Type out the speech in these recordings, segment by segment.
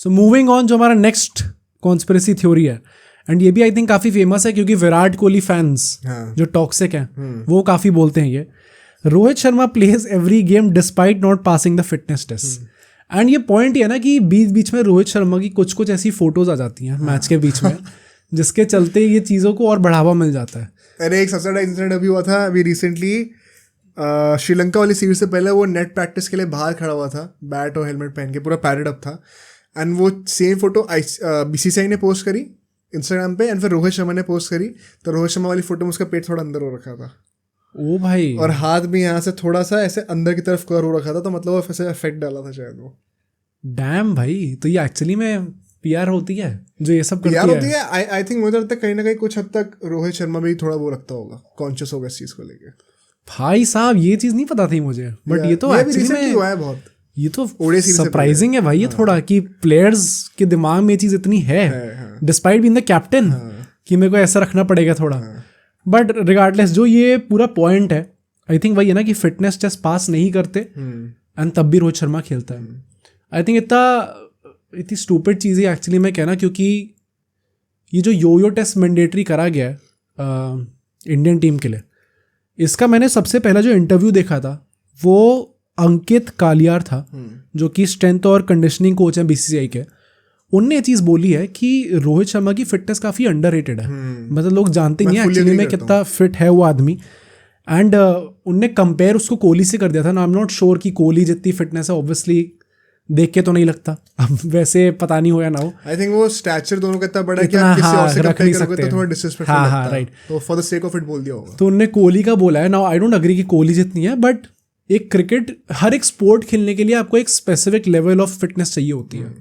So moving on, जो हमारा next conspiracy theory है, एंड ये भी आई थिंक काफ़ी फेमस है क्योंकि विराट कोहली फैंस जो टॉक्सिक हैं वो काफ़ी बोलते हैं ये, Rohit Sharma plays every game despite not passing the fitness test. And ये पॉइंट ये है ना कि बीच बीच में रोहित शर्मा की कुछ कुछ ऐसी फोटोज आ जाती हैं मैच के बीच में जिसके चलते ये चीज़ों को और बढ़ावा मिल जाता है। अरे एक सबसे बड़ा इंसिडेंट अभी हुआ था अभी रिसेंटली, श्रीलंका वाली सीरीज से पहले वो नेट प्रैक्टिस के लिए बाहर खड़ा हुआ था, बैट और हेलमेट पहन के, पूरा पैडेड अप था। एंड वो सेम फोटो बीसीसीआई ने पोस्ट करी इंस्टाग्राम पे, एंड फिर रोहित शर्मा ने पोस्ट करी, तो रोहित शर्मा वाली फोटो में उसका पेट थोड़ा अंदर हो रखा था, ओ भाई, और हाथ भी यहाँ से थोड़ा सा ऐसे अंदर की तरफ कर हो रखा था, तो मतलब वो ऐसे इफेक्ट डाला था शायद वो। डैम भाई, तो ये एक्चुअली में पीआर होती है जो ये सब करती यार है। होती है। आई थिंक मुझे लगता है कहीं ना कहीं कुछ हद तक रोहित शर्मा भी थोड़ा वो रखता होगा, कॉन्शियस होगा इस चीज को लेके। भाई साहब ये चीज़ नहीं पता थी मुझे, बट ये तो एक्चुअली में हुआ है बहुत, ये तो सरप्राइजिंग है भाई। ये थोड़ा कि प्लेयर्स के दिमाग में ये चीज़ इतनी है डिस्पाइट बीइंग द कैप्टन कि मेरे को ऐसा रखना पड़ेगा थोड़ा। बट रिगार्डलेस जो ये पूरा पॉइंट है, आई थिंक वही है ना कि फिटनेस टेस्ट पास नहीं करते एंड तब भी रोहित शर्मा खेलता है। आई थिंक इतनी स्टूपिड चीज़ है एक्चुअली मैं कहना, क्योंकि ये जो यो टेस्ट मैंडेटरी करा गया है इंडियन टीम के लिए, इसका मैंने सबसे पहला जो इंटरव्यू देखा था वो अंकित कालियार था जो कि स्ट्रेंथ और कंडीशनिंग कोच हैं बीसीसीआई के। उनने ये चीज़ बोली है कि रोहित शर्मा की फिटनेस काफ़ी अंडररेटेड है, मतलब लोग जानते नहीं एक्चुअली में कितना फिट है वो आदमी। एंड उनने कंपेयर उसको कोहली से कर दिया था ना। आई एम नॉट श्योर कि कोहली जितनी फिटनेस है, ऑब्वियसली देख के तो नहीं लगता, अब वैसे पता नहीं हो या ना हो। आई थिंक वो स्टैचर दोनों का इतना बड़ा है कि आप किसी और से कंपेयर करोगे तो थोड़ा डिसरिस्पेक्टफुल लगता है। राइट, तो for the sake of it बोल दिया होगा। तो उनने कोहली का बोला है। नाउ आई डोंट एग्री कि कोहली जितनी है, बट एक क्रिकेट, हर एक स्पोर्ट खेलने के लिए आपको एक स्पेसिफिक लेवल ऑफ फिटनेस चाहिए होती है।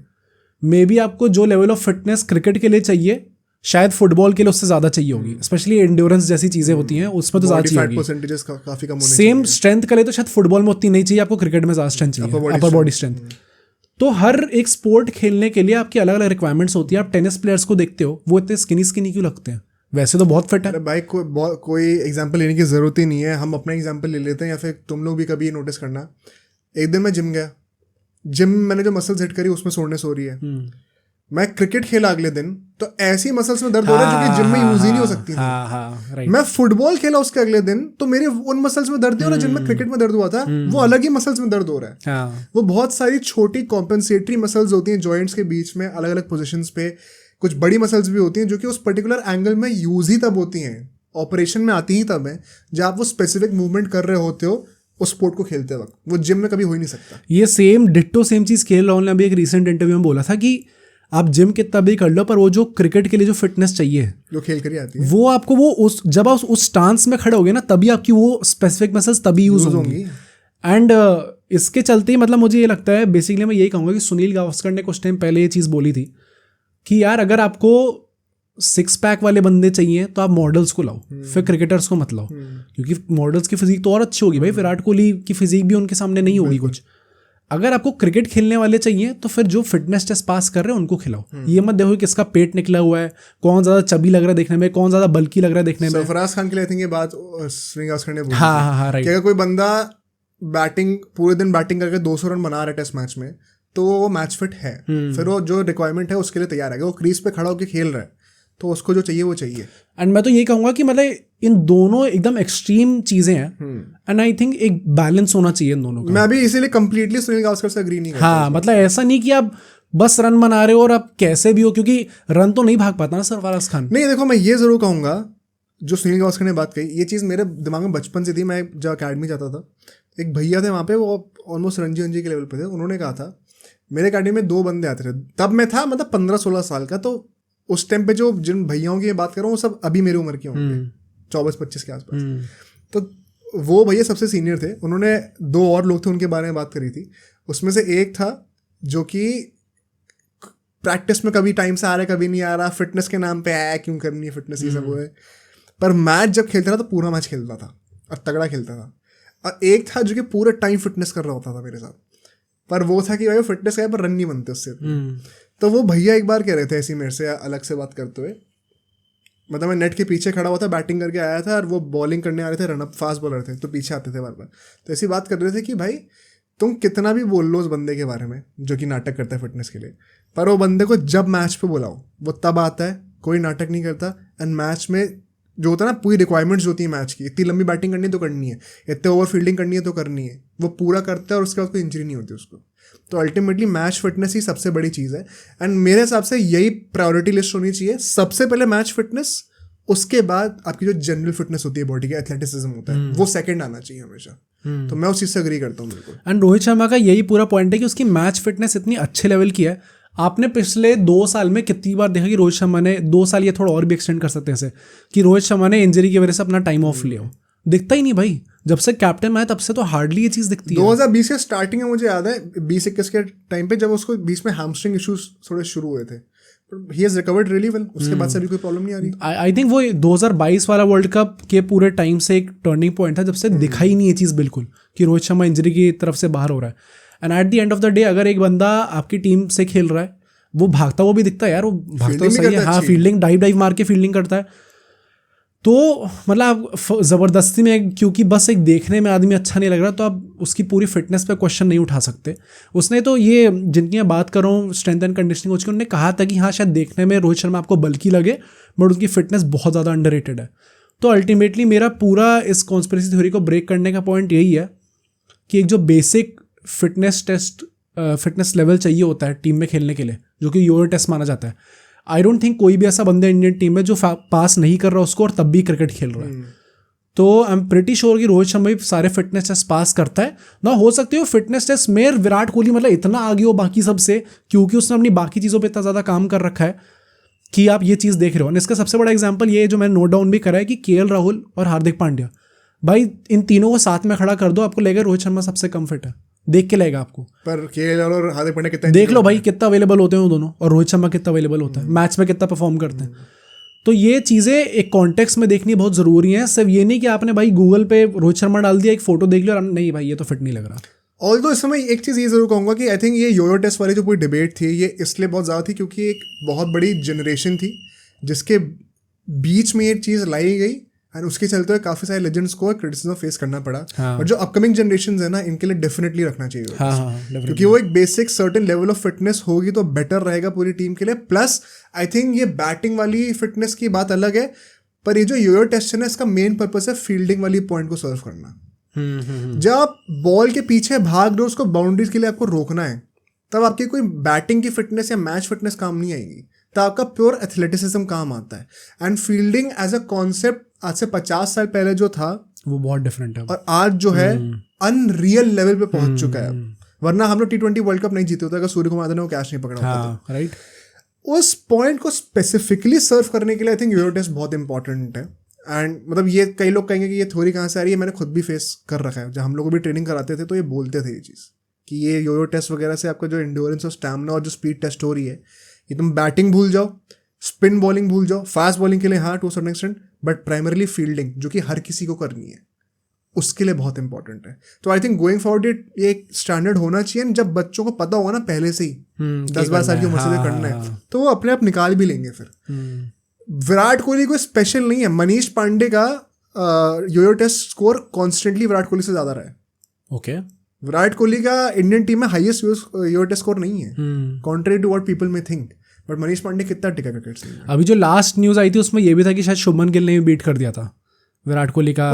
मे बी आपको जो लेवल ऑफ फिटनेस क्रिकेट के लिए चाहिए शायद फुटबॉल के लिए उससे ज़्यादा चाहिए होगी, स्पेशली एंड्योरेंस जैसी चीज़ें होती हैं उसमें तो ज़्यादा चाहिए परसेंटेजेस काफी कम होने सेम स्ट्रेंथ के लिए तो शायद फुटबॉल में उतनी नहीं चाहिए, आपको क्रिकेट में ज़्यादा स्ट्रेंथ चाहिए, अपर बॉडी स्ट्रेंथ। तो हर एक स्पोर्ट खेलने के लिए आपकी अलग अलग रिक्वायरमेंट्स होती है। आप टेनिस प्लेयर्स को देखते हो, वो इतने स्किनी स्किनी क्यों लगते हैं? वैसे तो बहुत फिट है। अरे भाई कोई एग्जांपल लेने की ज़रूरत ही नहीं है, हम अपना एग्जांपल ले लेते हैं, या फिर तुम लोग भी कभी नोटिस करना। एक दिन मैं जिम गया, जिम मैंने जो मसल्स हिट करी उसमें सोरनेस हो रही है। मैं क्रिकेट खेला अगले दिन तो ऐसी मसल्स में दर्द हो रहा है जो कि जिम में यूज ही नहीं हो सकती थी। मैं फुटबॉल खेला उसके अगले दिन तो मेरे उन मसल्स में दर्द नहीं हो रहा जिनमें क्रिकेट में दर्द हुआ था, वो अलग ही मसल्स में दर्द हो रहा है। वो बहुत सारी छोटी कॉम्पेंसेटरी मसल्स होती हैं जॉइंट्स के बीच में अलग अलग पोजिशंस पे। कुछ बड़ी मसल्स भी होती हैं जो कि उस पर्टिकुलर एंगल में यूज ही तब होती हैं, ऑपरेशन में आती ही तब है जब आप वो स्पेसिफिक मूवमेंट कर रहे होते हो उस स्पोर्ट को खेलते वक्त। वो जिम में कभी हो ही नहीं सकता। ये सेम डिट्टो सेम चीज़ खेल राहुल ने अभी एक रिसेंट इंटरव्यू में बोला था कि आप जिम कितना भी कर लो पर वो जो क्रिकेट के लिए जो फिटनेस चाहिए जो खेल कर ही आती है वो आपको वो जब आप उस स्टांस में खड़े होगे ना तभी आपकी वो स्पेसिफिक मसल्स तभी यूज होंगी। एंड इसके चलते ही मतलब मुझे ये लगता है, बेसिकली मैं यही कहूँगा कि सुनील गावस्कर ने कुछ टाइम पहले ये चीज़ बोली थी कि यार अगर आपको 6 पैक वाले बंदे चाहिए तो आप मॉडल्स को लाओ, फिर क्रिकेटर्स को मत लाओ, क्योंकि मॉडल्स की फिजिक तो और अच्छी होगी भाई। विराट कोहली की फिजिक भी उनके सामने नहीं होगी कुछ। अगर आपको क्रिकेट खेलने वाले चाहिए तो फिर जो फिटनेस टेस्ट पास कर रहे हैं उनको खिलाओ। ये मत देखो किसका पेट निकला हुआ है, कौन ज़्यादा चबी लग रहा है देखने में, कौन ज़्यादा बल्कि लग रहा है देखने में। सरफराज खान के लिए आई थिंक ये बात सुनील गावस्कर ने बोली। हाँ राइट। अगर कोई बंदा बैटिंग पूरे दिन बैटिंग करके 200 रन बना रहा है टेस्ट मैच में तो वो मैच फिट है, फिर वो जो रिक्वायरमेंट है उसके लिए तैयार है। वो क्रीज पे खड़ा होकर खेल रहा है तो उसको जो चाहिए वो चाहिए। एंड मैं तो ये कहूँगा कि मतलब इन दोनों एकदम एक्सट्रीम चीज़ें हैं एंड आई थिंक एक बैलेंस होना चाहिए इन दोनों का। मैं भी इसीलिए कंप्लीटली सुनील गावस्कर से एग्री नहीं करता। हाँ मतलब ऐसा नहीं कि आप बस रन बना रहे हो और आप कैसे भी हो, क्योंकि रन तो नहीं भाग पाता ना सरफराज खान। नहीं देखो मैं ये ज़रूर कहूँगा जो सुनील गावस्कर ने बात कही, ये चीज़ मेरे दिमाग में बचपन से थी। मैं जब अकेडमी जाता था, एक भैया थे वहाँ पे, वो ऑलमोस्ट रणजी के लेवल पे थे। उन्होंने कहा था मेरे अकेडमी में 2 बंदे आते थे, तब मैं था मतलब 15-16 साल का। तो उस टाइम पे जो जिन भैयाओं की बात कर रहा हूँ वो सब अभी मेरी उम्र के होंगे, 24-25 के आसपास। तो वो भैया सबसे सीनियर थे। उन्होंने 2 और लोग थे उनके बारे में बात करी थी। उसमें से एक था जो कि प्रैक्टिस में कभी टाइम से आ रहा है कभी नहीं आ रहा, फिटनेस के नाम पे आया क्यों करनी है फिटनेस, ये सब वो है। पर मैच जब खेलता था तो पूरा मैच खेलता था और तगड़ा खेलता था। और एक था जो कि पूरे टाइम फिटनेस कर रहा होता था मेरे साथ, पर वो था कि भाई फिटनेस का है पर रन नहीं बनते उससे। तो वो भैया एक बार कह रहे थे ऐसी मेरे से अलग से बात करते हुए, मतलब मैं नेट के पीछे खड़ा हुआ था, बैटिंग करके आया था और वो बॉलिंग करने आ रहे थे, रनअप फास्ट बॉलर थे तो पीछे आते थे बार बार। तो ऐसी बात कर रहे थे कि भाई तुम कितना भी बोल लो उस बंदे के बारे में जो कि नाटक करता है फिटनेस के लिए, पर वो बंदे को जब मैच पे बुलाओ वो तब आता है, कोई नाटक नहीं करता। एंड मैच में जो होता है ना, पूरी रिक्वायरमेंट्स होती है मैच की, इतनी लंबी बैटिंग करनी है तो करनी है, इतने ओवर फील्डिंग करनी है तो करनी है, वो पूरा करता है और उसके बाद कोई इंजरी नहीं होती उसको। तो अल्टीमेटली मैच फिटनेस ही सबसे बड़ी चीज़ है। एंड मेरे हिसाब से यही प्रायोरिटी लिस्ट होनी चाहिए, सबसे पहले मैच फिटनेस, उसके बाद आपकी जो जनरल फिटनेस होती है बॉडी का, एथलेटिसिज्म होता है, वो सेकंड आना चाहिए हमेशा। तो मैं उस चीज़ से अग्री करता हूँ बिल्कुल। एंड रोहित शर्मा का यही पूरा पॉइंट है कि उसकी मैच फिटनेस इतनी अच्छे लेवल की है। आपने पिछले 2 साल में कितनी बार देखा कि रोहित शर्मा ने 2 साल, ये थोड़ा और भी एक्सटेंड कर सकते हैं इसे, कि रोहित शर्मा ने इंजरी की वजह से अपना टाइम ऑफ लिया हो, दिखता ही नहीं भाई। जब से कैप्टन में आया तब से तो हार्डली ये चीज़ दिखती है। 2020 के स्टार्टिंग में मुझे याद है 20-21 के टाइम पे, जब उसको बीच में हैमस्ट्रिंग इश्यूज थोड़े शुरू हुए थे, he has recovered really well, उसके बाद से भी कोई प्रॉब्लम नहीं आ रही। आई थिंक वो 2022 वाला वर्ल्ड कप के पूरे टाइम से एक टर्निंग पॉइंट था जब से दिखा ही नहीं ये चीज़ बिल्कुल कि रोहित शर्मा इंजरी की तरफ से बाहर हो रहा है। And at the end of the day अगर एक बंदा आपकी टीम से खेल रहा है, वो भागता हुआ भी दिखता है यार, वो भागता सही है, हाँ फील्डिंग डाइव मार के फील्डिंग करता है, तो मतलब ज़बरदस्ती में, क्योंकि बस एक देखने में आदमी अच्छा नहीं लग रहा तो आप उसकी पूरी फिटनेस पे क्वेश्चन नहीं उठा सकते। उसने तो ये, जिनकी मैं बात कर रहा हूँ स्ट्रेंथ एंड कंडीशनिंग कोच की, उन्होंने कहा था कि हाँ शायद देखने में रोहित शर्मा आपको बल्कि लगे बट उसकी फिटनेस बहुत ज़्यादा अंडररेटेड है। तो अल्टीमेटली मेरा पूरा इस कॉन्स्पिरेसी थ्योरी को ब्रेक करने का पॉइंट यही है कि एक जो बेसिक फिटनेस लेवल चाहिए होता है टीम में खेलने के लिए, जो कि योयो टेस्ट माना जाता है, आई डोंट थिंक कोई भी ऐसा बंदा इंडियन टीम में जो पास नहीं कर रहा उसको और तब भी क्रिकेट खेल रहा है। तो आई एम प्रिटी श्योर कि रोहित शर्मा भी सारे फिटनेस टेस्ट पास करता है ना। हो सकती हो फिटनेस टेस्ट में विराट कोहली मतलब इतना आगे हो बाकी सबसे, क्योंकि उसने अपनी बाकी चीज़ों पे इतना ज़्यादा काम कर रखा है कि आप ये चीज़ देख रहे हो। और इसका सबसे बड़ा एग्जाम्पल ये जो मैंने नोट डाउन भी करा है कि केएल राहुल और हार्दिक पांड्या, भाई इन तीनों को साथ में खड़ा कर दो, आपको लगेगा रोहित शर्मा सबसे कम फिट है, देख के लगेगा आपको। पर केएल और हार्दिक पांड्या कितना, देख लो भाई कितना अवेलेबल होते हैं वो दोनों, और रोहित शर्मा कितना अवेलेबल होता है, मैच में कितना परफॉर्म करते हैं। तो ये चीज़ें एक कॉन्टेक्स्ट में देखनी बहुत ज़रूरी है। सिर्फ ये नहीं कि आपने भाई गूगल पे रोहित शर्मा डाल दिया, एक फोटो देख लिया और नहीं भाई ये तो फिट नहीं लग रहा। ऑल्दो इस समय एक चीज़ ये ज़रूर कहूँगा कि आई थिंक ये योयो टेस्ट वाली जो पूरी डिबेट थी ये इसलिए बहुत ज़्यादा थी क्योंकि एक बहुत बड़ी जनरेशन थी जिसके बीच में ये चीज़ लाई गई, एंड उसके चलते हुए काफ़ी सारे लेजेंड्स को क्रिटिसिज्म फेस करना पड़ा। और जो अपकमिंग जनरेशन है ना, इनके लिए डेफिनेटली रखना चाहिए, क्योंकि वो एक basic certain level of fitness होगी तो बेटर रहेगा पूरी टीम के लिए। प्लस आई थिंक ये बैटिंग वाली फिटनेस की बात अलग है, पर ये जो योयो टेस्ट है ना, इसका मेन पर्पस है फील्डिंग वाली पॉइंट को सर्व करना। जब आप बॉल के पीछे भाग रहे हो, उसको बाउंड्रीज के लिए आपको रोकना है, तब आपकी कोई बैटिंग की फिटनेस या मैच फिटनेस काम नहीं आएगी, तो आपका प्योर एथलेटिसिज्म काम आता है। And fielding as a concept आज से 50 साल पहले जो था वो बहुत डिफरेंट है, और आज जो है अनरियल लेवल पे पहुंच चुका है। वरना हम लोग T20 वर्ल्ड कप नहीं जीते होते अगर सूर्य कुमार यादव ने वो कैच नहीं पकड़ा होता। राइट, उस पॉइंट को स्पेसिफिकली सर्व करने के लिए आई थिंक योयो टेस्ट बहुत इंपॉर्टेंट है। एंड मतलब ये कई लोग कहेंगे कि ये थ्योरी कहाँ से आ रही है, मैंने खुद भी फेस कर रखा है। जब हम लोग भी ट्रेनिंग कराते थे तो ये बोलते थे ये चीज़ कि ये योयो टेस्ट वगैरह से आपका जो एंड्योरेंस और स्टैमिना और जो स्पीड टेस्ट हो रही है, ये तुम बैटिंग भूल जाओ, स्पिन बॉलिंग भूल जाओ, फास्ट बॉलिंग के लिए हाँ to certain extent, but primarily fielding जो कि हर किसी को करनी है उसके लिए बहुत इंपॉर्टेंट है। तो आई थिंक गोइंग फॉरवर्ड ये एक स्टैंडर्ड होना चाहिए। जब बच्चों को पता होगा ना पहले से ही 10-12 साल की उम्र से करना है, तो वो अपने आप निकाल भी लेंगे। फिर विराट कोहली कोई स्पेशल नहीं है, मनीष पांडे का yo-yo test score constantly Virat Kohli से ज़्यादा रहा है। ओके, विराट कोहली का इंडियन टीम में हाईएस्ट योयो टेस्ट स्कोर नहीं है, contrary to what people may think. But Manish Pandey कितना टिका क्रिकेट से। अभी जो लास्ट न्यूज़ आई थी उसमें ये भी था कि शायद शुभमन गिल ने भी बीट कर दिया था विराट कोहली का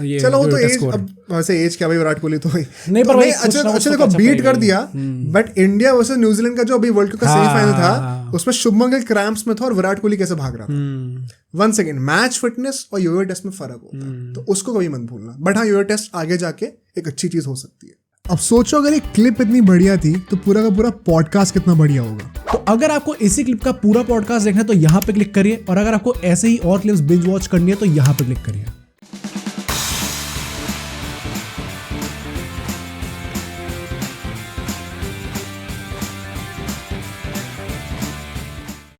ये। चलो वो तो एज, अब वैसे एज क्या भाई, विराट कोहली तो नहीं, पर अच्छा देखो बीट कर दिया, बट इंडिया वर्सेस न्यूजीलैंड का जो अभी वर्ल्ड कप का सेमीफाइनल था उसमें शुभमन गिल क्रैम्प्स में था और विराट कोहली कैसे भाग रहा था। 1 सेकेंड, मैच फिटनेस और योयो टेस्ट में फर्क होता है, तो उसको कभी मत भूलना। बट हाँ, योयो टेस्ट आगे जाके एक अच्छी चीज हो सकती है। अब सोचो अगर एक क्लिप इतनी बढ़िया थी तो पूरा का पूरा पॉडकास्ट कितना बढ़िया होगा। तो अगर आपको इसी क्लिप का पूरा पॉडकास्ट देखना है तो यहाँ पे क्लिक करिए, और अगर आपको ऐसे ही और क्लिप्स बिंज वॉच करनी है तो यहाँ पे क्लिक करिए।